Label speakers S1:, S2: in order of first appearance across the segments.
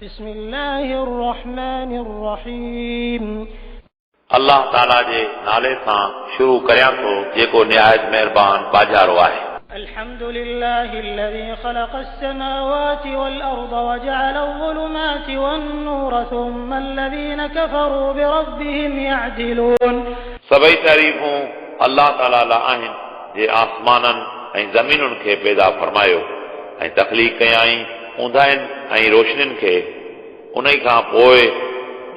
S1: بسم الله الرحمن الرحيم
S2: अल्लाह ताला जे नाले सां शुरू करियां थो जेको निहायत महिरबान बाजारो आहे।
S1: الحمد لله الذي خلق السماوات والأرض وجعل الظلمات والنور ثم الذين كفروا بربهم يعدلون
S2: सभई तारीफ़ूं अल्लाह ताला लाइ आहिनि जे आसमाननि ऐं ज़मीनुनि खे पैदा फरमायो ऐं तख़लीक़ कयाईं ऊंदाहिनि ऐं रोशनियुनि खे। उन खां पोइ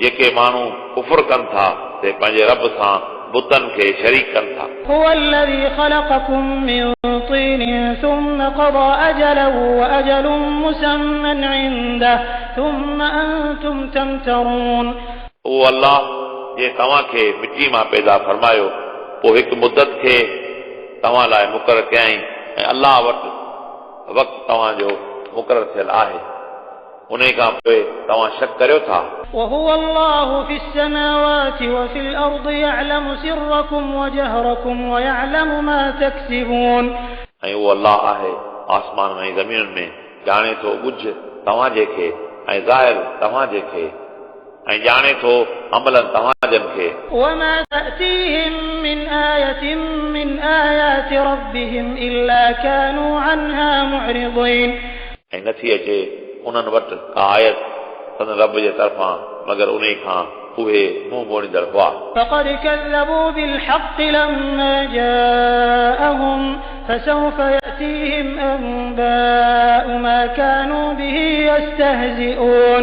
S2: जेके माण्हू कुफ़्र कनि था ते पंहिंजे रब सां बुतनि खे शरीक कनि था।
S1: هو الذي خلقكم من طين ثم قضى أجلا وأجل مسمى عنده ثم أنتم تمترون।
S2: उहो अल्लाह जे तव्हां खे मिटी मां पैदा फरमायो पोइ हिकु मुदत खे तव्हां लाइ मुक़ररु कयईं ऐं अल्लाह वटि वक़्तु तव्हांजो मुक़ररु थियल आहे। उन खां पोइ तव्हां शक करियो था।
S1: وهو الله في السماوات وفي الأرض يعلم سركم وجهركم ويعلم ما تكسبون।
S2: ऐं उहो अल्लाह आहे आसमान ऐं ज़मीन में ॼाणे थो ॻुझ तव्हांजे खे ऐं ज़ाहिर तव्हांजे खे ऐं ॼाणे थो अमलनि तव्हांजनि खे।
S1: وما تأتيهم من آية من آيات ربهم إلا كانوا عنها معرضين।
S2: ऐं नथी अचे उन्हनि वटि का आयत संदन रब जे तरफ़ां मगर उन खां उहे मुंहुं मोड़ींदड़ हुआ।
S1: فقد كذبوا بالحق لما جاءهم فسوف يأتيهم أنباء ما كانوا به يستهزئون।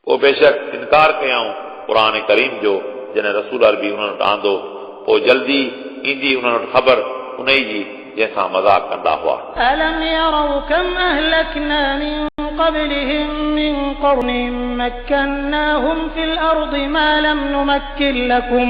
S2: पोइ बेशक इनकार कयऊं क़ुरान करीम जो जॾहिं रसूल अरबी उन्हनि वटि आंदो पोइ जल्दी ईंदी उन्हनि वटि ख़बर उन जी जंहिंसां मज़ाक कंदा हुआ।
S1: ألم يروا كم أهلكنا من قبلهم من قرن مكناهم في الأرض ما لم نمكن لكم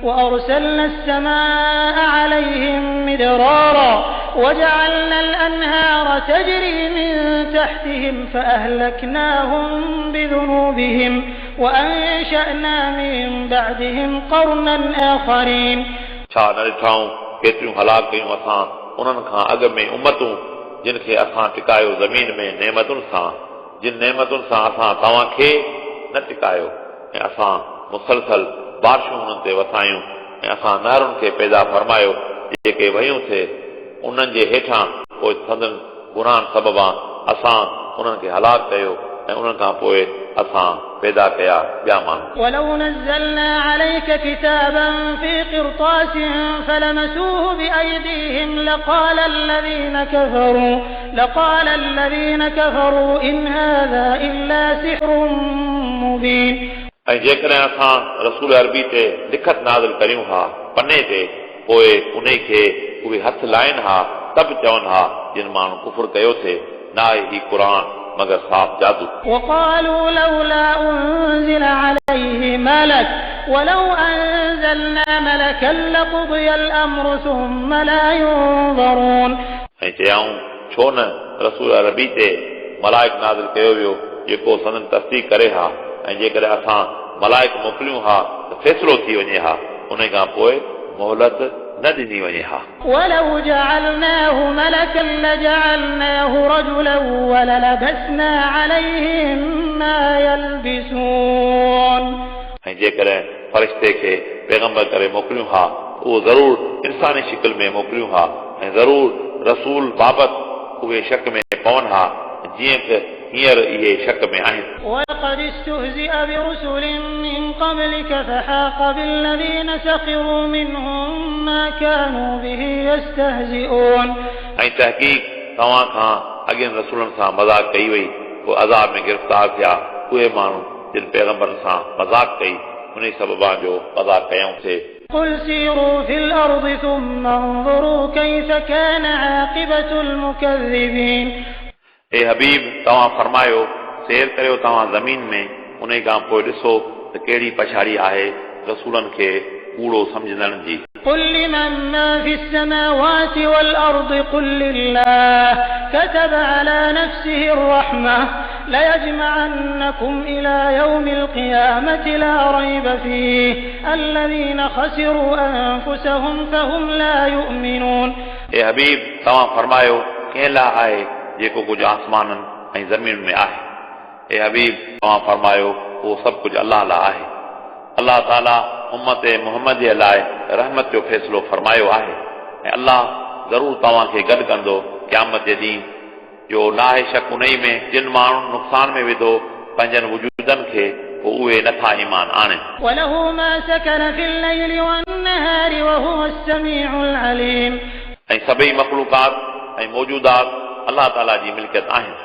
S1: وأرسلنا السماء عليهم مدرارا وجعلنا الأنهار تجري من تحتهم فأهلكناهم بذنوبهم وأنشأنا من بعدهم قرنا آخرين।
S2: छा न ॾिठाऊं केतिरियूं हलाक कयूं असां उन्हनि खां अॻु में उम्मतूं जिन खे असां टिकायो ज़मीन में नेमतुनि सां जिन नेमतुनि सां असां तव्हांखे न टिकायो ऐं असां मुसलसल बारिशूं हुननि ते वसायूं ऐं असां नहरुनि खे पैदा फरमायो जेके वहियूं थिए उन्हनि जे हेठां पोइ संदन गुनाहनि सबबा असां उन्हनि खे हलाक कयो ऐं उन्हनि खां पोइ असां पैदा कया ॿिया माण्हू।
S1: ولو نزلنا عليك كتابا في قرطاس فلمسوه بأيديهم لقال الذين كفروا إن هذا إلا سحر مبين।
S2: ऐं जेकॾहिं असां रसूल अरबी ते लिखत नाज़िल करियूं हा पने ते पोइ उन खे उहे हथ लाइनि हा तब चवनि हा जिन माण्हू कुफुर कयो थे न आहे ही क़ुरान मगर साफ़ जादू।
S1: وقالوا لولا أنزل عليه ملك ولو أنزلنا ملكا لقضي الأمر ثم لا ينظرون।
S2: ऐं चयाऊं छो न रसूल अरबी ते मलाइक नाज़िल कयो वियो जेको संदन तस्दीक करे हा ऐं जेकॾहिं असां मलाइक मोकिलियूं हा त फ़ैसिलो थी वञे हा उन खां पोइ मोहलत न ॾिनी वञे हा।
S1: ولو جعلناه ملكا لجعلناه رجلا وللبسنا عليهم ما يلبسون।
S2: ऐं जेकॾहिं फ़रिश्ते खे पैगंबर करे मोकिलियूं हा उहो ज़रूर इंसानी शिकिल में मोकिलियूं हा ऐं ज़रूर रसूल बाबति उहे शक में पवनि हा जीअं त हींअर इहे शक में आहिनि।
S1: ولقد استهزئ برسل من قبلك فحاق بالذين سخروا منهم ما كانوا به يستهزئون।
S2: ऐं तहक़ीक़ तव्हां खां अॻियनि रसूलनि सां मज़ाक कई वई पोइ अज़ाब में गिरफ़्तार थिया उहे माण्हू जिन पैगंबरनि सां मज़ाक कई उन सबबा जो मज़ाक कयूंसीं।
S1: قل سيروا في الأرض ثم انظروا كيف كان عاقبة المكذبين।
S2: हे हबीब तव्हां फरमायो सैर करियो तव्हां ज़मीन में उन खां पोइ ॾिसो त कहिड़ी पछाड़ी आहे रसूलनि खे कूड़ो सम्झंदड़नि जी।
S1: قل لمن ما في السماوات والأرض قل لله كتب على نفسه الرحمة ليجمعنكم إلى يوم القيامة لا ريب فيه الذين خسروا أنفسهم فهم لا يؤمنون।
S2: हे हबीब तव्हां फरमायो कंहिं लाइ आहे जेको कुझु आसमाननि ऐं ज़मीन में आहे ए हबीब तव्हां फरमायो उहो सभु कुझु अलाह लाइ आहे। अलाह ताला उम्मत मुहम्मद जे लाइ रहमत जो फ़ैसिलो फरमायो आहे ऐं अलाह ज़रूरु तव्हांखे गॾु कंदो क़यामत जे ॾींहुं जो नाहे शक उन ई में जिन माण्हुनि नुक़सान में विधो पंहिंजनि वजूदनि खे पोइ उहे नथा ईमान आणनि।
S1: وله ما سكن في الليل والنهار وهو السميع العليم
S2: ऐं सभई मख़लूक़ात ऐं मौजूदात अलाह ताला जी मिल्कियत आहिनि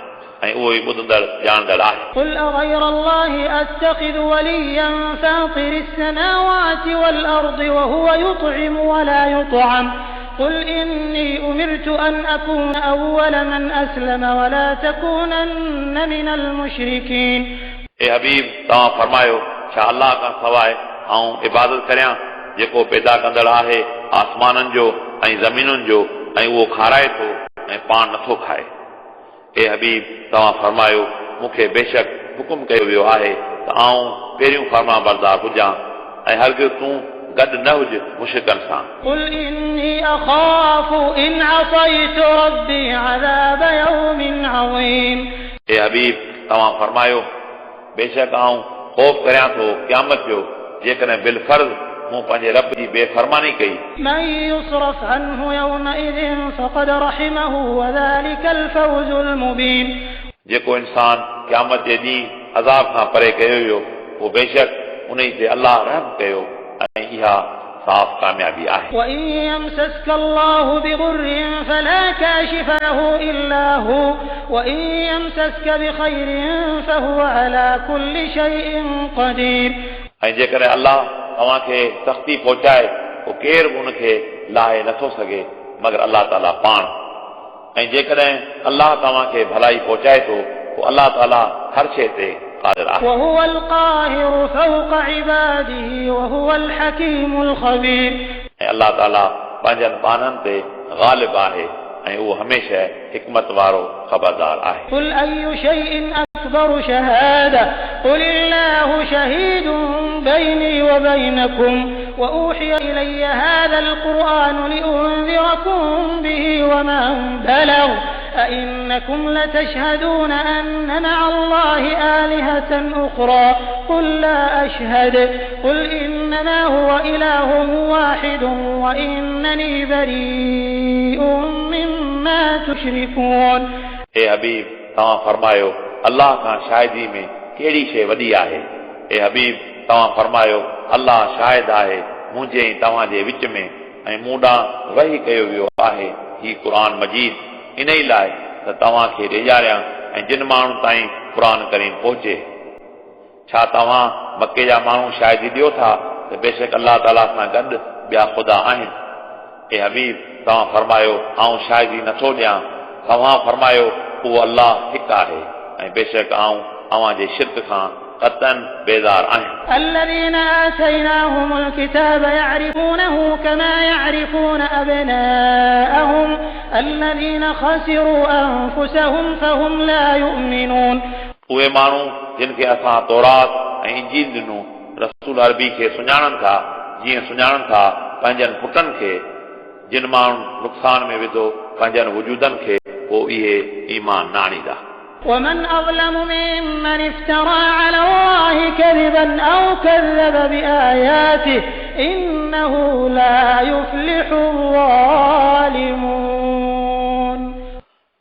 S2: ऐं उहो ई ॿुधंदड़ ॼाणंदड़ आहे।
S1: قل أغير الله أتخذ وليا فاطر السماوات والأرض وهو يطعم ولا يطعم قل إني أمرت أن أكون أول من أسلم ولا تكونن من المشركين।
S2: ए हबीब तव्हां फरमायो छा अलाह खां सवाइ आऊं इबादत करियां जेको पैदा कंदड़ आहे आसमाननि जो ऐं ज़मीनुनि जो ऐं उहो खाराए थो ऐं पाण नथो खाए। ए हबीब तव्हां फरमायो मूंखे बेशक हुकुम कयो वियो आहे त आऊं पहिरियों फर्मा बरदार हुजां ऐं हरगिज़ तूं गॾु न हुज मुशरिकनि सां।
S1: قل إني أخاف إن عصيت ربي عذاب يوم عظيم।
S2: ए हबीब तव्हां फरमायो बेशक आऊं ख़ौफ़ करियां थो क़यामत जो जेकॾहिं बिलफर्ज़ मूं पंहिंजे रब जी बेफ़रमानी कई।
S1: من يصرف عنه يومئذ فقد رحمه وذلك الفوز المبين।
S2: जेको इंसान क़यामत जे ॾींहुं अज़ाब खां परे कयो वियो उहो बेशक उन ते अलाह रहम कयो ऐं इहा साफ़ कामयाबी आहे।
S1: وإن يمسسك الله بضر فلا كاشف له إلا هو وإن يمسسك بخير فهو على كل شيء قدير।
S2: ऐं जेकॾहिं अलाह तव्हांखे सख़्ती पहुचाए पोइ केरु बि उनखे लाहे नथो सघे मगर अलाह ताला पाण। ऐं जेकॾहिं अलाह तव्हांखे भलाई पहुचाए थो पोइ अलाह ताला हर शइ ते क़ादिर आहे।
S1: وهو القاهر فوق عباده وهو الحكيم الخبير।
S2: ऐं अलाह ताला पंहिंजनि बाननि ते ग़ालिब आहे ऐं उहो हमेशह हिकमत वारो ख़बरदार आहे।
S1: قل أي شيء أكبر شهادة قل الله شهيد بيني وبينكم وأوحي إلي هذا القرآن لأنذركم به ومن بلغ أئنكم لتشهدون أن مع الله آلهة أخرى قل لا أشهد قل إنما هو إله واحد وإنني بريء مما تشركون।
S2: ए हबीब तव्हां फरमायो अलाह खां शाहिदी में कहिड़ी शइ वॾी आहे। ए हबीब तव्हां फरमायो अलाह शाहिद आहे मुंहिंजे ऐं तव्हांजे विच में ऐं मूं ॾांहुं वही कयो वियो आहे ही क़ुर मजीद इन ई लाइ त तव्हांखे ॾेजारियां ऐं जिन माण्हुनि ताईं क़ुर करीम पहुचे। छा तव्हां मके जा माण्हू शाहिदी ॾियो था त बेशक अलाह ताला सां गॾु ॿिया ख़ुदा आहिनि। ए हबीब तव्हां फरमायो आऊं शाहिदी नथो ॾियां तव्हां फरमायो उहो अलाह हिकु आहे ऐं बेशक आऊं अव्हां जे शिरक खां क़तन बेज़ार आहियां।
S1: الذين آتيناهم الكتاب يعرفونه كما يعرفون أبناءهم الذين خسروا أنفسهم فهم لا يؤمنون।
S2: उहे माण्हू जिन खे असां तौरात ऐं इंजील ॾिनो रसूल अरबी खे सुञाणनि था जीअं सुञाणनि था पंहिंजनि पुटनि खे जिन माण्हुनि नुक़सान में विधो पंहिंजनि वजूदनि खे पोइ इहे ईमान न आणींदा।
S1: ومن أظلم ممن افترى على الله كذبا أو كذب بآياته إنه لا يفلح الظالمون।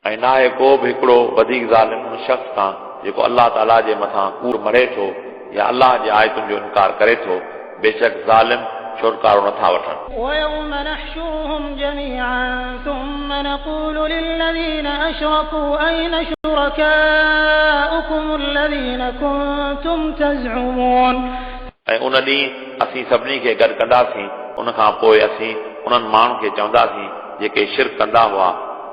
S2: ऐं नाहे को बि हिकिड़ो वधीक ज़ालिम शख़्स खां जेको अलाह ताला जे मथां कूड़ मरे थो या अलाह जे आयतुनि जो इनकार करे थो बेशक ज़ालिम छुटकारो नथा वठनि।
S1: ويوم نحشرهم جميعا ثم نقول للذين أشركوا أين شركاؤكم الذين كنتم تزعمون।
S2: ऐं उन ॾींहुं असीं सभिनी खे गॾु कंदासीं उन खां पोइ असीं उन्हनि माण्हुनि खे चवंदासीं जेके शिरक कंदा हुआ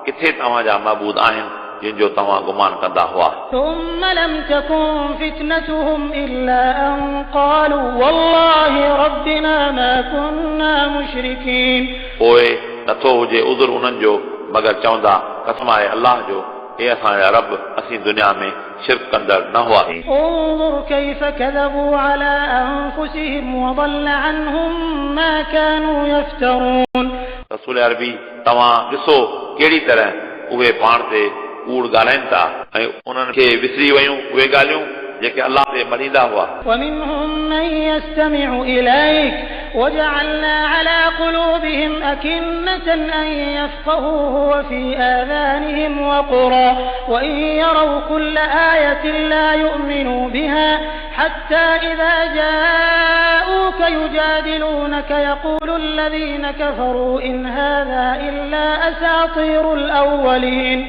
S2: किथे तव्हांजा महबूद आहिनि जिन जो तव्हां गुमान कंदा हुआ।
S1: ثم لم تكن فتنتهم إلا أن قالوا والله ربنا ما كنا مشركين।
S2: पोइ नथो हुजे उज़र उन्हनि जो मगर चवंदा कसम आहे अलाह जो हे असांजा रब असीं दुनिया में शिरक कंदड़ न हुआसीं।
S1: انظر كيف كذبوا على أنفسهم وضل عنهم ما كانوا يفترون।
S2: रसूल अरबी तव्हां ॾिसो कहिड़ी तरह उहे पाण ते कूड़ ॻाल्हाइनि था ऐं उन्हनि खे विसरी वयूं उहे ॻाल्हियूं जेके अल्लाह ते मञींदा हुआ
S1: ومنهم من يستمع إليك وجعلنا على قلوبهم أكنة أن يفقهوه وفي آذانهم وقرا وإن يروا كل آية لا يؤمنوا بها حتى إذا جاءوك يجادلونك يقول الذين كفروا إن هذا إلا أساطير الأولين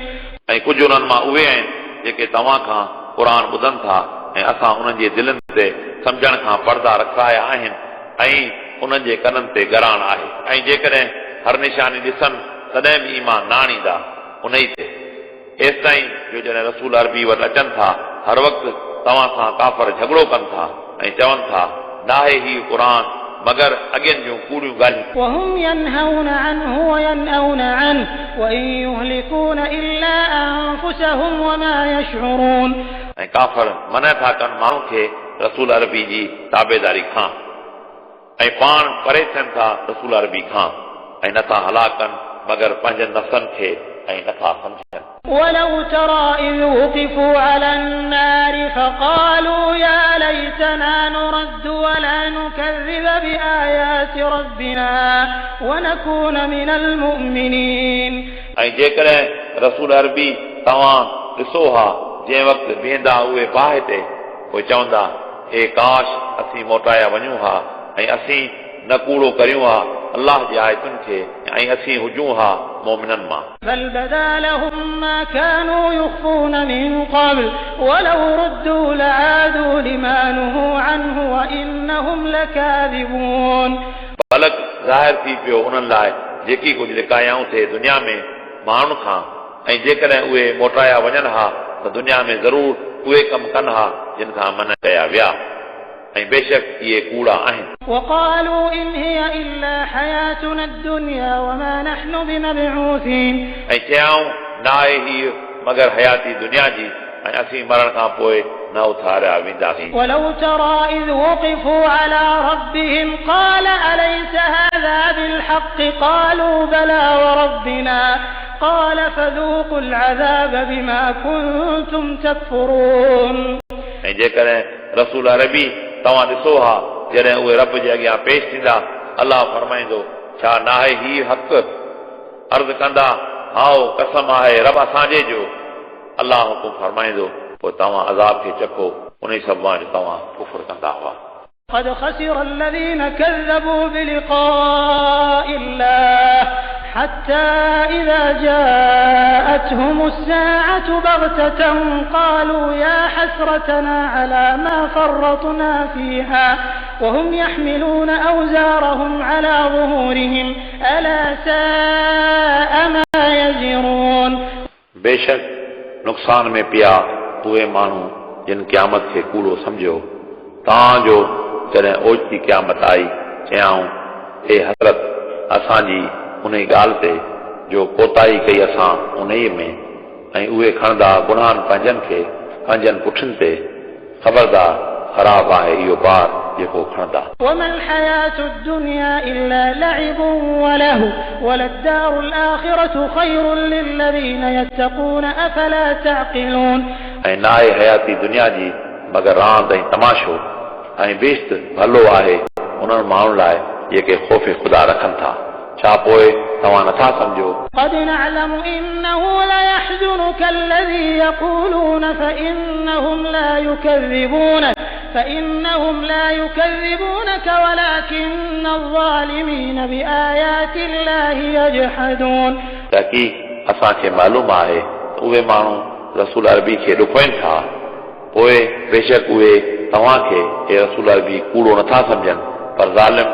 S2: ऐं कुझु उन्हनि मां उहे आहिनि जेके तव्हां खां क़ुर ॿुधनि था ऐं असां उन्हनि जे दिलनि ते सम्झण खां पर्दा रखाया आहिनि ऐं उन्हनि जे कननि ते ॻराइण आहे ऐं जेकॾहिं हर निशानी ॾिसनि तॾहिं बि ईमान न आणींदा उन ई ते एसि ताईं जो जॾहिं रसूल अरबी वटि अचनि था हर वक़्तु तव्हां सां काफ़र झगड़ो कनि था ऐं चवनि था नाहे हीउ क़ुर मगर अॻियनि जूं कूड़ियूं ॻाल्हियूं
S1: وهم ينهون عنه وينأون عنه وإن يهلكون إلا أنفسهم وما يشعرون
S2: ऐं काफ़र मना था कनि माण्हू खे रसूल अरबी जी ताबेदारी खां ऐं पाण परे थियनि था रसूल अरबी खां ऐं नथा हलाक कनि मगर पंहिंजनि नफ़्सनि खे ऐं नथा सम्झनि
S1: ولو ترى إذ وقفوا على النار فقالوا يا ليتنا نرد ولا نكذب بآيات ربنا ونكون من المؤمنين
S2: ऐं जेकॾहिं रसूल अरबी तव्हां ॾिसो हा जंहिं वक़्तु बीहंदा उहे बाहि ते पोइ चवंदा हे काश असीं मोटाया वञूं हा ऐं असीं न कूड़ो करियूं हा अल्लाह जी आयतुनि खे ऐं असीं हुजूं हा मोमिननि मां
S1: بل بدا لهم ما كانوا يخفون من قبل ولو ردوا لعادوا لما نهوا عنه وإنهم لكاذبون
S2: बलक ज़ाहिर थी पियो उन्हनि लाइ जेकी कुझु लिकायाऊं थिए दुनिया में माण्हुनि खां ऐं जेकॾहिं उहे मोटाया वञनि हा त दुनिया में ज़रूर उहे कम कनि हा जिन खां मन कया विया ऐं बेशक इहे कूड़ा आहिनि
S1: وقالوا إن هي إلا حياتنا الدنيا وما نحن بمبعوثين
S2: ऐं चयाऊं न आहे हीअ मगर हयाती दुनिया जी ऐं असीं मरण खां पोइ न उथारिया वेंदासीं
S1: ولو ترى إذ وقفوا على ربهم قال أليس هذا بالحق قالوا بلى وربنا قال فذوقوا العذاب بما كنتم تكفرون
S2: ऐं जेकॾहिं रसूल अरबी तव्हां ॾिसो हा जॾहिं उहे रब जे अॻियां पेश थींदा अल्लाह फरमाईंदो छा न आहे हीउ हक़ अर्ज़ कंदा हाओ कसम आहे रब असांजे जो अल्लाह हुकुम फरमाईंदो पोइ तव्हां अज़ाब खे चखो उन सबबु जो तव्हां कुफ़्र कंदा हुआ
S1: قد خسر الذين كذبوا بلقاء الله حتى إذا جاءتهم الساعة بغتة قالوا يا حسرتنا على ما فرطنا فيها وهم يحملون أوزارهم على ظهورهم ألا ساء ما يزرون
S2: बेशक नुक़सान में पिया उहे माण्हू जिन क़यामत खे कूड़ो सम्झो तव्हांजो जॾहिं ओचिती क़यामत आई चयाऊं हे हज़रत असांजी उन ॻाल्हि ते जो कोताही कई असां उन में ऐं उहे खणंदा गुनाहनि पंहिंजनि खे पंहिंजनि पुठियुनि ते ख़बरदार ख़राब आहे इहो बार जेको खणंदा
S1: وما الحياة الدنيا إلا لعب وله وللدار الآخرة خير للذين يتقون أفلا تعقلون
S2: ऐं न आहे हयाती दुनिया जी मगर रांदि ऐं तमाशो ऐं बेश्त भलो आहे उन्हनि माण्हुनि लाइ जेके ख़ौफ़ ख़ुदा रखनि था छा पोइ तव्हां नथा सम्झो
S1: قد نعلم إنه ليحزنك الذي يقولون فإنهم لا يكذبونك ولكن الظالمين بآيات الله يجحدون
S2: تحقीक़ असांखे मालूम आहे उहे माण्हू रसूल अरबी खे ॾुखोइनि था पोइ बेशक उहे तव्हांखे हे रसूल अरबी कूड़ो नथा सम्झनि पर ज़ालिम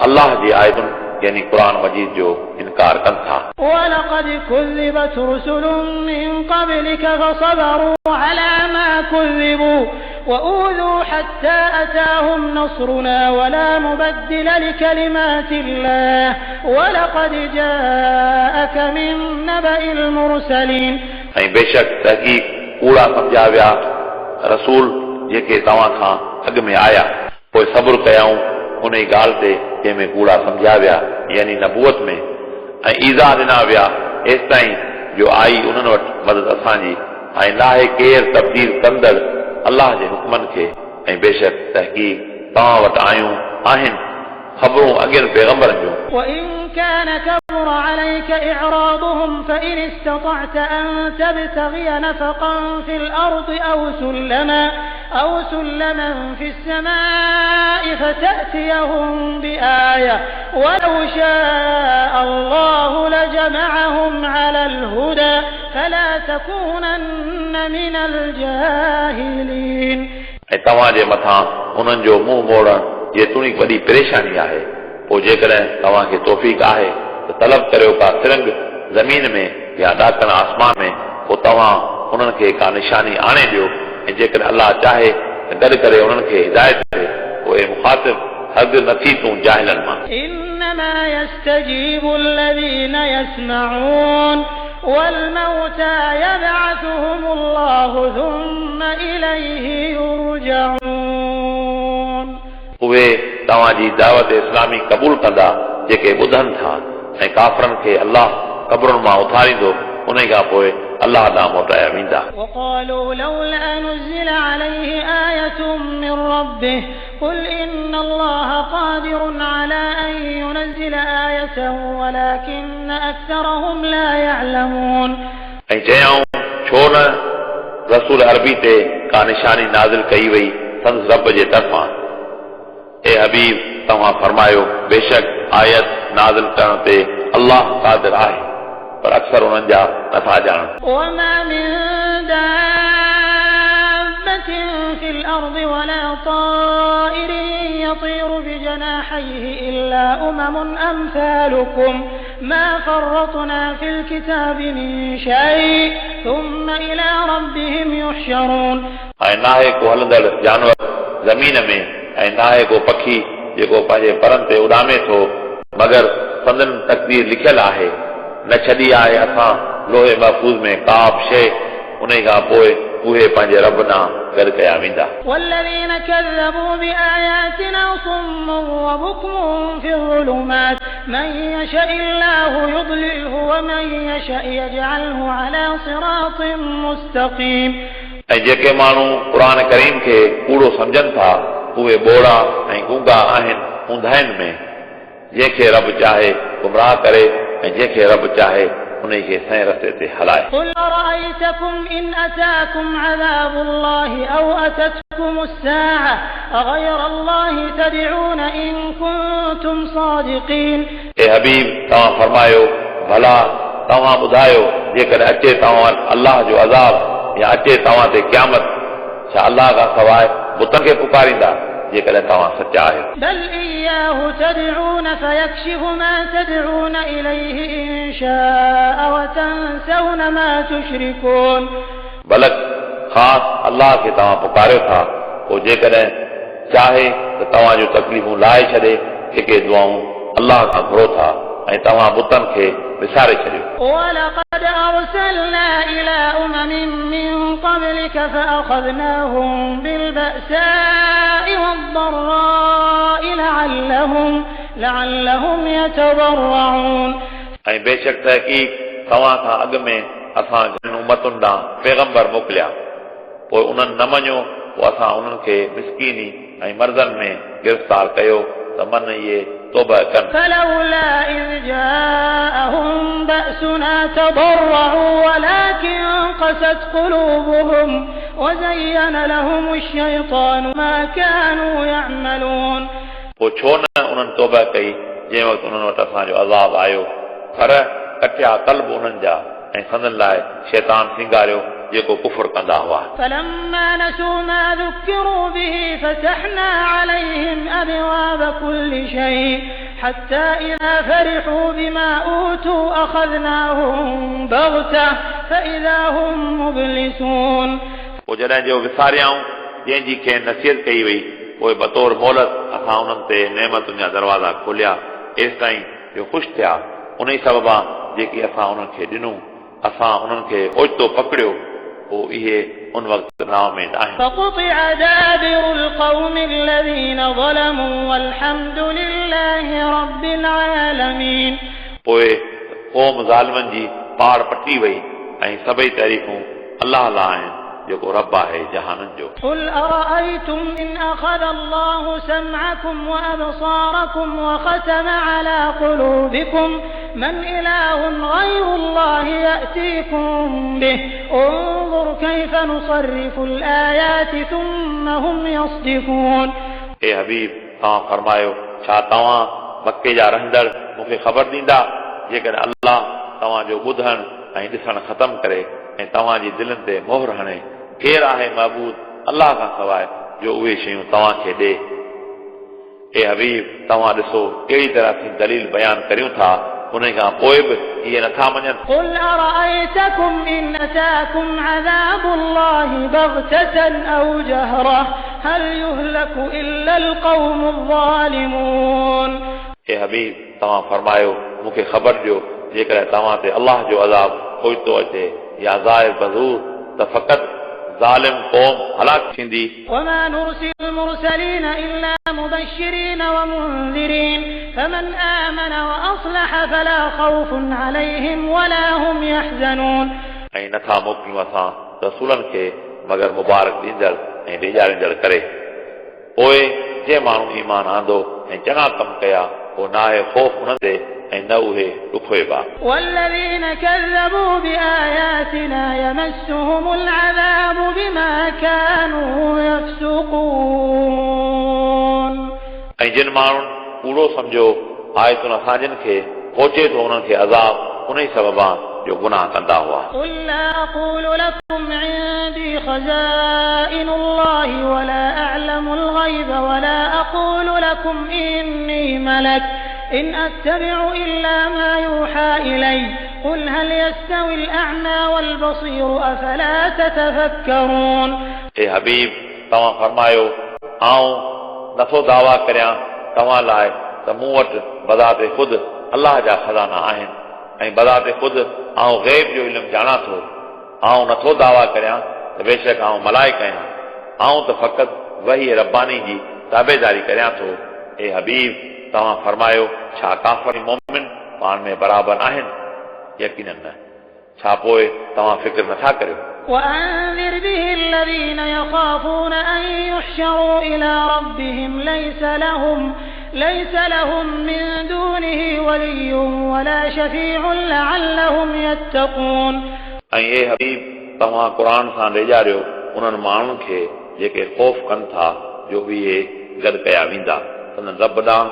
S2: अल्लाह जी आयतुनि यानी क़ुरान मजीद जो इनकार कनि था
S1: ولقد كذبت رسل من قبلك فصبروا على ما كذبوا وأوذوا حتى أتاهم نصرنا ولا مبدل لكلمات الله ولقد جاءك من نبأ المرسلين
S2: ऐं बेशक तहक़ीक़ कूड़ा सम्झा विया रसूल जेके तव्हां खां अॻु में आया पोइ सब्र कयाऊं उन ई ॻाल्हि ते जंहिंमें कूड़ा सम्झा विया यानी नबूअत में ऐं ईज़ा ॾिना विया एसि ताईं जो आई उन्हनि वटि मदद असांजी ऐं नाहे केरु तब्दील कंदड़ अल्लाह जे हुक्मनि खे ऐं बेशक तहक़ीक़ तव्हां वटि आहिनि ख़बरूं अॻियनि पैगंबरनि जूं
S1: وإن كان كبر عليك إعراضهم فإن استطعت أن تبتغي نفقا في الأرض أو سلما في السماء فتأتيهم بآية ولو شاء الله لجمعهم على الهدى فلا تكونن من الجاهلين
S2: ऐं तव्हां जे मथां उन्हनि जो मुंहुं मोड़ण जेतोणी वॾी परेशानी आहे पोइ जेकॾहिं तव्हांखे तौफ़ीक़ आहे त तलब करियो का सिरंग ज़मीन में या ॾाकण आसमान में पोइ तव्हां उन्हनि खे का निशानी आणे ॾियो ऐं जेकॾहिं अल्लाह चाहे त गॾु करे उन्हनि खे हिदायत करे पोइ मुखातिब हद नथी तूं जाहिलनि मां
S1: إنما يستجيب الذين يسمعون والموتى يبعثهم الله ثم إليه يرجعون
S2: उहे तव्हांजी दावत इस्लामी क़बूल कंदा जेके ॿुधनि था ऐं काफ़रनि खे अल्लाह क़बरुनि मां उथारींदो उन खां पोइ अल्लाह ॾांहुं मोटाया वेंदा
S1: وقالوا لولا نزل عليه آية من ربه قل إن الله قادر على أن ينزل آية ولكن أكثرهم لا يعلمون
S2: ऐं चयऊं छो न रसूल अरबी ते का निशानी नाज़िल कई वई संदसि रब जे तरफ़ां ए हबीब तव्हां फरमायो बेशक आयत नाज़िल करण ते अल्लाह क़ादिर आहे पर अक्सर उन्हनि जा नथा ॼाणनि
S1: وما من دابة في الأرض ولا طائر يطير بجناحيه إلا أمم أمثالكم ما فرطنا في الكتاب من شيء ثم إلى ربهم يحشرون
S2: ऐं नाहे को हलंदड़ जानवर ज़मीन में ऐं नाहे को पखी जेको पंहिंजे परनि ते उॾामे थो मगर संदन तक़दीर लिखियल आहे न छॾी आहे असां लोहे महफूज़ में का बि शइ उन खां पोइ उहे पंहिंजे रब ॾांहुं गॾु कया वेंदा
S1: والذين كذبوا بآياتنا صم وبكم في الظلمات من يشاء الله يضلله ومن يشاء يجعله على صراط مستقيم
S2: ऐं जेके माण्हू क़ुर करीम खे कूड़ो सम्झनि था उहे ॿोड़ा ऐं गूंगा आहिनि ऊंधाइनि में जंहिंखे रब चाहे गुमराह करे ऐं जंहिंखे रब चाहे उन खे सही रस्ते ते हलाए
S1: قل أرأيتكم إن أتاكم عذاب الله أو أتتكم الساعة أغير الله تدعون إن كنتم صادقين
S2: ए हबीब तव्हां फरमायो भला तव्हां ॿुधायो जेकॾहिं अचे तव्हां अल्लाह जो अज़ाब या अचे तव्हां ते क़यामत छा अल्लाह खां सवाइ बुतनि खे पुकारींदा जेकॾहिं तव्हां सचा आहियो
S1: بل إياه تدعون فيكشف ما تدعون إليه إن شاء وتنسون ما تشركون
S2: बलक ख़ासि अल्लाह खे तव्हां पुकारियो था पोइ जेकॾहिं चाहे त तव्हांजूं तकलीफ़ूं लाहे छॾे जेके दुआऊं अल्लाह खां घुरो था ऐं तव्हां बुतनि खे विसारे छॾियो
S1: ولقد أرسلنا إلى أمم من قبلك فأخذناهم بالبأساء والضراء لعلهم يتضرعون
S2: ऐं बेशक तहक़ीक़ तव्हां खां अॻु में असां घणनि उम्मतुनि ॾांहुं पैगंबर मोकिलिया पोइ उन्हनि न मञियो पोइ असां उन्हनि खे मिसकीनी ऐं मर्ज़नि में गिरफ़्तार कयो त मन इहे तौबह कनि
S1: فلولا إذ جاءهم بأسنا تضرعوا ولكن قست قلوبهم وزين لهم الشيطان ما كانوا يعملون
S2: पोइ छो न उन्हनि तौबह कई जंहिं वक़्तु उन्हनि वटि असांजो अज़ाब आयो पर कटिया क़ल्ब उन्हनि जा ऐं संदनि लाइ शैतान सिंगारियो जेको कुफर कंदा हुआ
S1: فلما نسوا ما ذكروا به فتحنا عليهم أبواب كل شيء حتى إذا فرحوا بما أوتوا أخذناهم بغتة فإذا هم مبلسون
S2: पोइ जॾहिं जो विसारियाऊं जंहिंजी खे नसीहत कई वई पोइ बतौर मोहलत असां उन्हनि ते नेमतुनि जा दरवाज़ा खोलिया एसि ताईं जो ख़ुशि थिया उन ई सबबा जेकी असां उन्हनि खे ॾिनूं असां उन्हनि खे ओचितो पकड़ियो पोइ इहे उन वक़्तु नाउमीद आहिनि
S1: فقطع دابر القوم الذين ظلموا والحمد لله رب العالمين
S2: पोइ क़ौम ज़ालिमनि जी पाड़ पटी वई ऐं सभई तारीफ़ूं अल्लाह ला आहिनि जेको रब आहे जहाननि जो।
S1: قل أرأيتم إن أخذ الله سمعكم وأبصاركم وختم على قلوبكم من إله غير الله يأتيكم به انظر كيف نصرف الآيات ثم هم يصدفون
S2: ए हबीब तव्हां फरमायो छा तव्हां मके जा रहंदड़ मूंखे ख़बर ॾींदा जेकॾहिं अल्लाह तव्हांजो ॿुधण ऐं ॾिसण ख़तमु करे ऐं तव्हांजी दिलनि ते मोहर हणे केरु आहे महबूद अल्लाह खां सवाइ जो उहे शयूं तव्हांखे ॾे। ए हबीब तव्हां ॾिसो कहिड़ी तरह सां दलील बयान करियूं था उन खां पोइ बि इहे नथा मञनि।
S1: قل أرأيتكم إن أتاكم عذاب الله بغتة أو جهرة هل يهلك إلا القوم الظالمون
S2: ए हबीब तव्हां फरमायो मूंखे ख़बर ॾियो जेकॾहिं तव्हां ते अलाह जो अज़ाब पोइतो अचे या ज़ाहिर बज़ूर त फ़क़ति ज़ालिम क़ौम हलाक थींदी।
S1: وما نرسل المرسلين إلا مبشرين ومنذرين فمن آمن وأصلح فلا خوف عليهم ولا هم يحزنون
S2: ऐं नथा मोकिलियूं असां रसूलनि खे मगर मुबारक ॾींदड़ ऐं ॾेजारींदड़ करे। पोइ जे माण्हू ईमान आंदो ऐं चङा कम कया पोइ न आहे ख़ौफ़ उन्हनि ते ऐं न उहे ॾुखोइबा।
S1: والذين كذبوا بآياتنا يمسهم العذاب بما كانوا يفسقون
S2: ऐं जिन माण्हुनि कूड़ो सम्झो आयतुनि असांजनि खे पहुचे थो उन्हनि खे अज़ाब उन ई सबबा जो गुनाह कंदा हुआ।
S1: قل لا أقول لكم عندي خزائن الله ولا أعلم الغيب ولا أقول لكم إني ملك إن أتبع إلا ما يوحى إلي قل هل يستوي الأعمى والبصير أفلا تتفكرون
S2: ए हबीब तव्हां फरमायो आऊं नथो दावा करियां तव्हां लाइ त मूं वटि बज़ाते ख़ुदि अलाह जा खज़ाना आहिनि ऐं बज़ाते ख़ुदि आऊं ग़ैब जो इल्मु ॼाणा थो। आऊं नथो दावा करियां त बेशक आऊं मलाइक आहियां आऊं त फ़क़ति वही रब्बानी जी ताबेदारी करियां थो। ए हबीब तव्हां फरमायो छा काफ़िर मोमिन पाण में बराबरि आहिनि? यकीनन न। छा पोइ तव्हां फ़िक्र नथा करियो?
S1: وأنذر به الذين يخافون أن يحشروا إلى ربهم ليس لهم من دونه ولي ولا شفيع لعلهم يتقون
S2: ऐं ए हबीब तव्हां क़ुरान सां ॾेजारियो उन्हनि माण्हुनि खे जेके ख़ौफ़ कनि था जो इहे गॾु कया वेंदा संदन रब ॾांहुं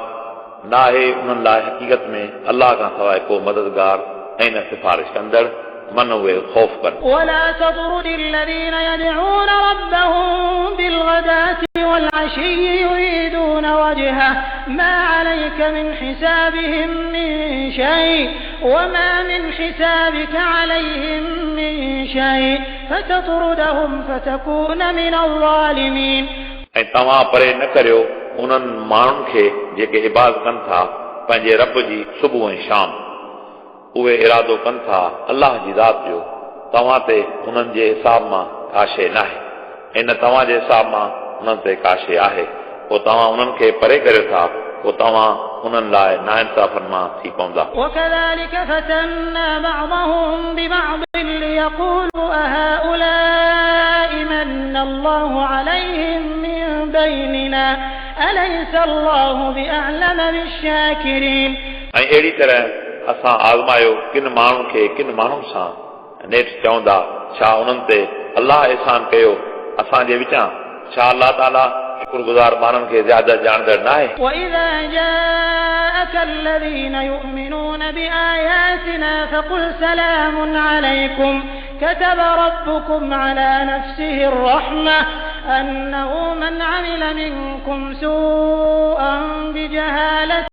S2: न आहे उन्हनि लाइ हक़ीक़त में अलाह खां सवाइ को मददगार ऐं न सिफारिश कंदड़ मन उहे ख़ौफ़ कनि।
S1: ولا تطرد الذين يدعون ربهم بالغداة والعشي يريدون وجهه ما عليك من حسابهم من شيء وما من حسابك عليهم من شيء فتطردهم فتكون من الظالمين
S2: ऐं तव्हां परे न करियो उन्हनि माण्हुनि खे जेके इबादत कनि था पंहिंजे रब जी सुबुह ऐं शाम उहे इरादो कनि था अलाह जी ज़ात जो तव्हां ते उन्हनि जे हिसाब मां का शइ न आहे ऐं न तव्हां जे हिसाब मां उन्हनि ते का शइ आहे पोइ तव्हां उन्हनि खे परे करियो था पोइ तव्हां उन्हनि लाइ नाइंसाफ़नि मां थी पवंदा।
S1: وكذلك فتنا بعضهم ببعض ليقولوا أهؤلاء من الله عليهم من بيننا أليس الله بأعلم بالشاكرين
S2: ऐं अहिड़ी तरह असां आज़मायो किन माण्हुनि खे किन माण्हुनि सां नेठि चवंदा छा उन्हनि ते अलाह एहसान कयो असांजे विचां छा अलाह ताला शुक्रगुज़ार माण्हुनि खे ज़्यादा ॼाणंदड़ न आहे।
S1: وإذا جاءك الذين يؤمنون بآياتنا فقل سلام عليكم كتب ربكم على نفسه الرحمة أنه من عمل منكم سوءا بجهالة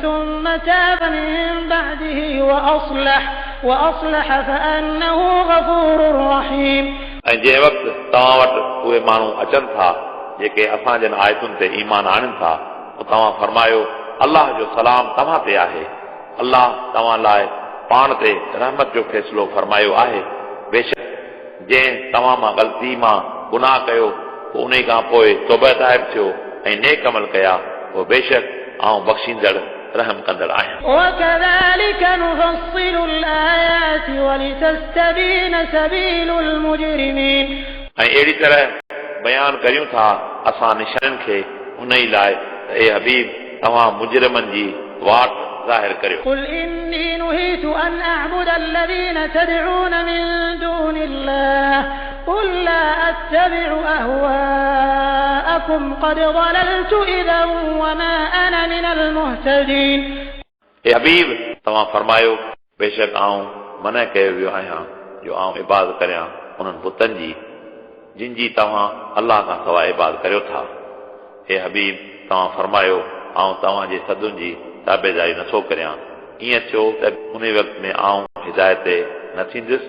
S1: ثم تاب من بعده وأصلح فأنه غفور رحيم
S2: ऐं जंहिं वक़्तु तव्हां वटि उहे माण्हू अचनि था जेके असांजनि आयतुनि ते ईमान आणनि था पोइ तव्हां फरमायो अलाह जो सलाम तव्हां ते आहे अलाह तव्हां लाइ पाण ते रहमत जो फ़ैसिलो फरमायो आहे। बेशक जंहिं तव्हां मां ग़लती मां गुनाह कयो पोइ उन खां पोइ तौबा ताइब थियो ऐं नेक अमल कया पोइ बेशक आउं बख़्शींदड़ रहम कंदड़ आहियां।
S1: وكذلك نفصل الآيات ولتستبين سبيل المجرمين
S2: ऐं अहिड़ी तरह बयान करियूं था असां निशाननि खे उन ई लाइ ए हबीब तव्हां मुजरिमनि जी वाट ज़ाहिर करियो।
S1: قل إني نهيت أن أعبد الذين تدعون من دون الله قل لا أتبع أهواءكم قد ضللت إذا وما أنا من المهتدين
S2: ए हबीब तव्हां फरमायो बेशक आऊं मना कयो वियो आहियां जो आऊं इबादत करियां उन्हनि बुतनि जी जिन जी तव्हां अलाह खां सवाइ इबादत करियो था। हे हबीब तव्हां फरमायो आऊं तव्हांजे सदुनि जी ताबेदारी नथो करियां। ईअं थियो त उन वक़्त में आऊं हिदायत ते न थींदुसि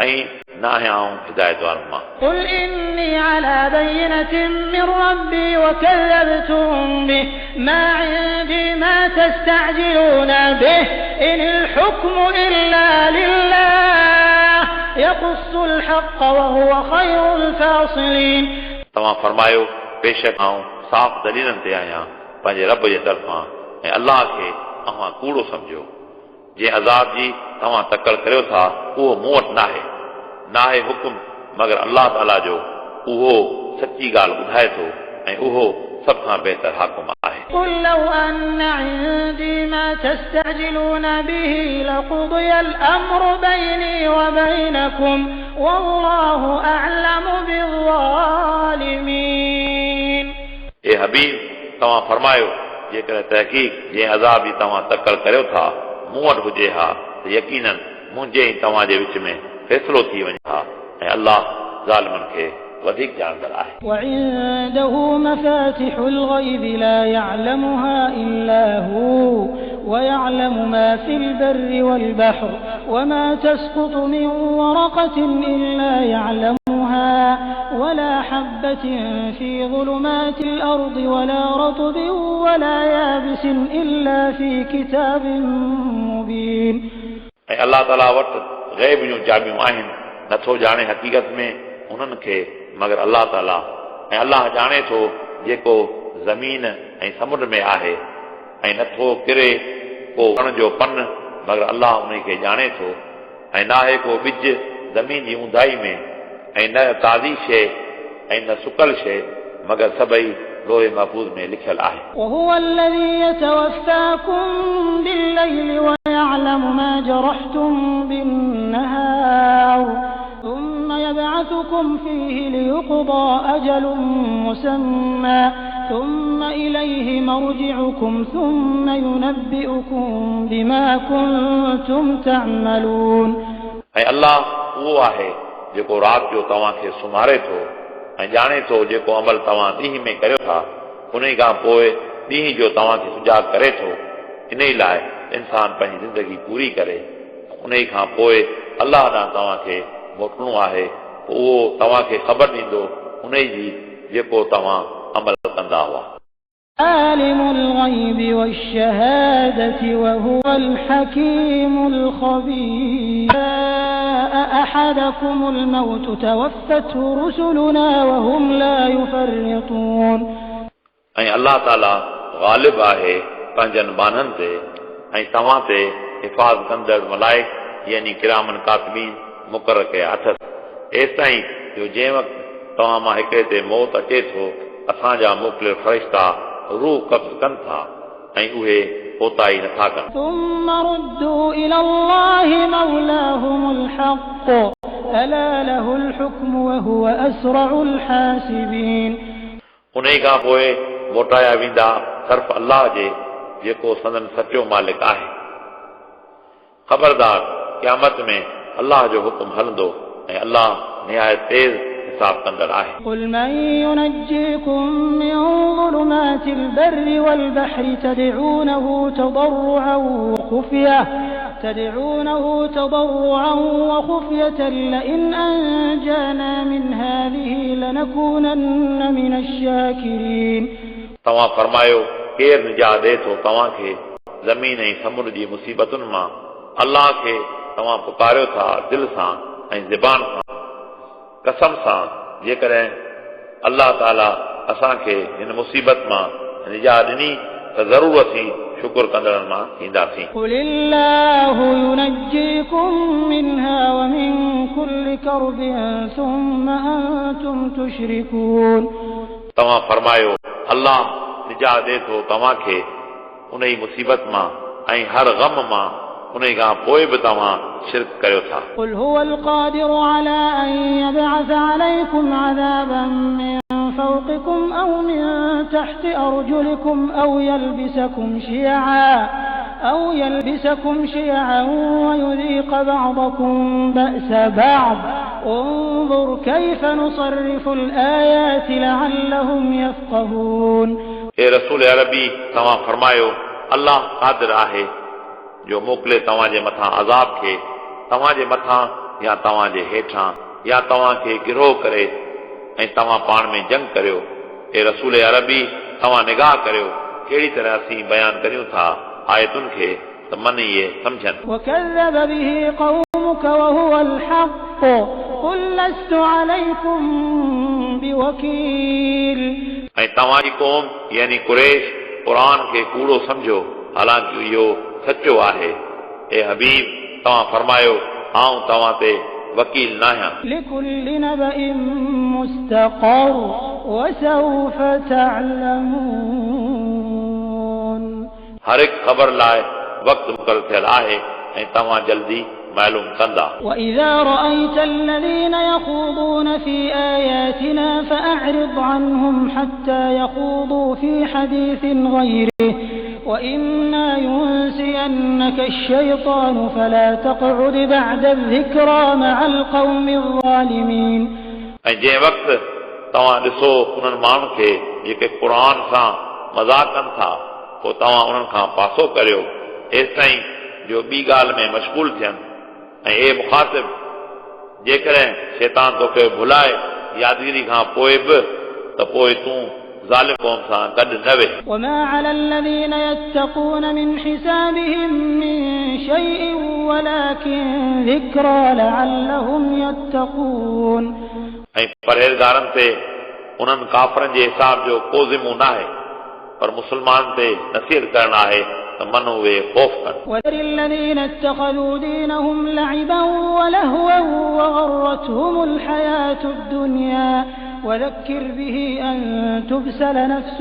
S2: ऐं न आहियां आऊं हिदायत वारनि मां।
S1: قل إني على بينة من ربي وكذبتم به ما عندي ما تستعجلون به إن الحكم إلا لله يقص الحق وهو خير الفاصلين
S2: तव्हां फरमायो बेशक आऊं साफ़ दलीलनि ते आहियां पंहिंजे रब जे तरफ़ां ऐं अलाह खे तव्हां कूड़ो सम्झो। जंहिं अज़ाब जी तव्हां तकड़ करियो था उहो मूं वटि नाहे हुकुम मगर अलाह ताला जो उहो सची ॻाल्हि ॿुधाए थो ऐं उहो सभ खां बहितर हाकुम आहे।
S1: قل لو أن عندي ما تستعجلون به لقضي الأمر بيني وبينكم والله أعلم بالظالمين
S2: ए हबीब तव्हां फरमायो जेकर तहक़ीक़ जंहिं अज़ाब जी तव्हां तकड़ करियो था मूं वटि हुजे हा त यकीनन मुंहिंजे ऐं तव्हांजे विच में फ़ैसिलो थी वञे हा ऐं अलाह ज़ालिमनि खे वधीक ॼाणंदड़ आहे।
S1: وعنده مفاتح الغيب لا يعلمها إلا هو ويعلم ما في البر والبحر وما تسقط من ورقة إلا يعلمها ولا حبة في ظلمات الأرض ولا رطب ولا يابس إلا في كتاب مبين
S2: ऐं अलाह ताला वटि ग़ैब जूं चाबियूं आहिनि नथो ॼाणे हक़ीक़त में उन्हनि खे मगर अलाह ताला ऐं अलाह ॼाणे थो जेको ज़मीन ऐं समुंड में आहे ऐं नथो किरे को वण जो पन मगर अलाह उन खे ॼाणे थो ऐं नाहे को ॿिज ज़मीन जी ऊंधाई में ऐं न ताज़ी शइ ऐं न सुकल शइ मगर सभई लोहे महफूज़ में लिखियल आहे।
S1: وهو الذي يتوفاكم بالليل ويعلم ما جرحتم بالنهار ثم يبعثكم فيه ليقضى أجل مسمى ثم إليه مرجعكم ثم ينبئكم بما كنتم تعملون
S2: ऐं अलाह उहो आहे जेको राति जो तव्हांखे सुम्हारे थो ऐं ॼाणे थो जेको अमल तव्हां ॾींहं में करियो था उन खां पोइ ॾींहं जो तव्हांखे सुजाग करे थो। इन ई लाइ इंसान पंहिंजी ज़िंदगी पूरी करे उन खां पोइ अलाह ॾांहुं तव्हांखे मोकिलणो आहे पोइ उहो तव्हांखे ख़बर ॾींदो उन जी जेको तव्हां अमल कंदा हुआ।
S1: عالم الغيب والشهادة وهو الحكيم الخبير أحدكم الموت توفته رسلنا وهم لا يفرطون
S2: ऐं अलाह ताला ग़ालिब आहे पंहिंजनि बाननि ते ऐं तव्हां ते हिफ़ाज़ कंदड़ मलाइक यानी किरामन कातिबीन मुक़रर कया अथसि एसि ताईं जो जंहिं वक़्तु तव्हां मां हिकिड़े ते मौत अचे थो असांजा मोकिलियल फ़रिश्ता रूह कब्ज़ कनि था ऐं उहे पोताई नथा कनि।
S1: ثم ردوا إلى الله مولاهم الحق ألا له الحكم وهو أسرع الحاسبين
S2: उन खां पोइ मोटाया वेंदा सर्फ़ अलाह जे जेको संदन सचो मालिक आहे। ख़बरदार क़यामत में अलाह जो हुकुम हलंदो ऐं अलाह निहायत तेज़ हिसाब कंदड़ आहे।
S1: قل من ينجيكم من ظلمات البر والبحر تدعونه وخفية لئن أنجانا من هذه لنكونن من الشاكرين
S2: तव्हां फरमायो केर निजात ॾे थो तव्हांखे ज़मीन ऐं समुंड जी मुसीबतुनि मां अलाह खे तव्हां पुकारियो था दिलि सां ऐं ज़बान सां कसम सां जेकॾहिं अलाह ताला असांखे हिन मुसीबत मां निजात ॾिनी त ज़रूरु असीं शुक्र कंदड़नि मां थींदासीं
S1: قل الله ينجيكم منها ومن كل كرب ثم أنتم تشركون
S2: तव्हां फरमायो अल्लाह निजात ॾे थो तव्हांखे उन ई मुसीबत मां ऐं हर ग़म मां उन खां पोइ बि तव्हां शिरक करियो था
S1: قل هو القادر على أن يبعث عليكم عذابا من فوقكم أو من تحت أرجلكم أو يلبسكم شيعا ويذيق بعضكم بأس بعض انظر كيف نصرف الآيات لعلهم يفقهون
S2: اے रसूल अरबी तव्हां फरमायो अल्लाह क़ादिर आहे जो मोकिले तव्हांजे मथां अज़ाब खे तव्हांजे मथां या तव्हांजे हेठां या तव्हांखे गिरोह करे ऐं तव्हां पाण में जंग करियो ए रसूल अरबी तव्हां निगाह करियो कहिड़ी तरह असीं बयान करियूं था आयतुनि खे त मन इहे सम्झनि
S1: وكذب به قومك وهو الحق قل لست عليكم بوكيل
S2: ऐं तव्हांजी क़ौम यानी कुरैश क़ुरान खे कूड़ो सम्झो हालांकि इहो सचो आहे ए हबीब तव्हां फरमायो आऊं तव्हां ते वकील न आहियां
S1: لكل نبأ مستقر وسوف تعلمون
S2: हर हिकु ख़बर लाइ वक़्तु मुक़ररु थियल आहे ऐं तव्हां जल्दी मालूम कंदा
S1: وإذا رأيت الذين يخوضون في آياتنا فأعرض عنهم حتى يخوضوا في حديث غيره وإما ينسينك الشيطان فلا تقعد بعد الذكرى مع القوم الظالمين
S2: ऐं जंहिं वक़्तु तव्हां ॾिसो उन्हनि माण्हुनि खे जेके क़ुर सां मज़ाक़ कनि था पोइ तव्हां उन्हनि खां पासो करियो एसिताईं जो ॿी ॻाल्हि में मशगूल थियनि ऐं ए मुखातिब जेकॾहिं शैतान तोखे भुलाए यादगिरी खां पोइ बि त पोइ तूं ज़ालिम क़ौम सां गॾु न वेह
S1: وما على الذين يتقون من حسابهم من شيء ولكن ذكرى لعلهم يتقون
S2: ऐं परहेज़गारनि ते उन्हनि काफ़रनि जे हिसाब जो को ज़िम्मो न आहे पर मुस्लमान ते नसीहत करणु आहे त मन उहे ख़ौफ़ कनि
S1: وذر الذين اتخذوا دينهم لعبا ولهوا وغرتهم الحياة الدنيا وذكر به أن تبسل نفس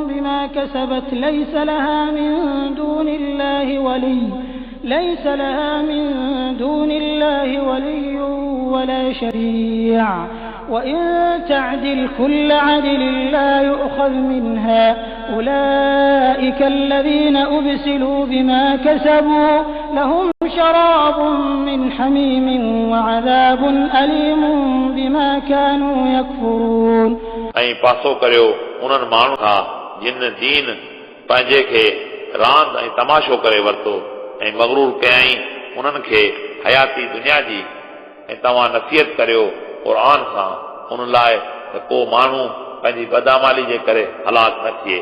S1: بما كسبت ليس لها من دون الله ولي ولا شفيع وإن تعدل كل عدل لا يؤخذ منها أولئك الذين أبسلوا بما كسبوا لهم شراب من حميم وعذاب أليم بما كانوا يكفرون
S2: ऐं पासो करियो उन्हनि माण्हुनि खां जिन दीन पंहिंजे खे रांदि ऐं तमाशो करे वरितो ऐं मगरूर कयईं उन्हनि खे हयाती दुनिया जी ऐं तव्हां नसीहत करियो क़ुर सां उन लाइ त को माण्हू पंहिंजी बदामाली जे करे हलाक न थिए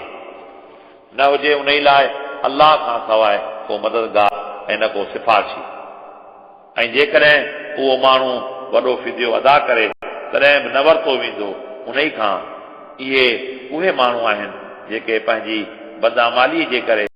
S2: न हुजे उन लाइ अलाह खां सवाइ को मददगार ऐं न को सिफ़ारिशी ऐं जेकॾहिं उहो माण्हू वॾो फिदियो अदा करे तॾहिं बि न वरितो वेंदो उन खां इहे उहे माण्हू आहिनि जेके पंहिंजी बदामाली जे करे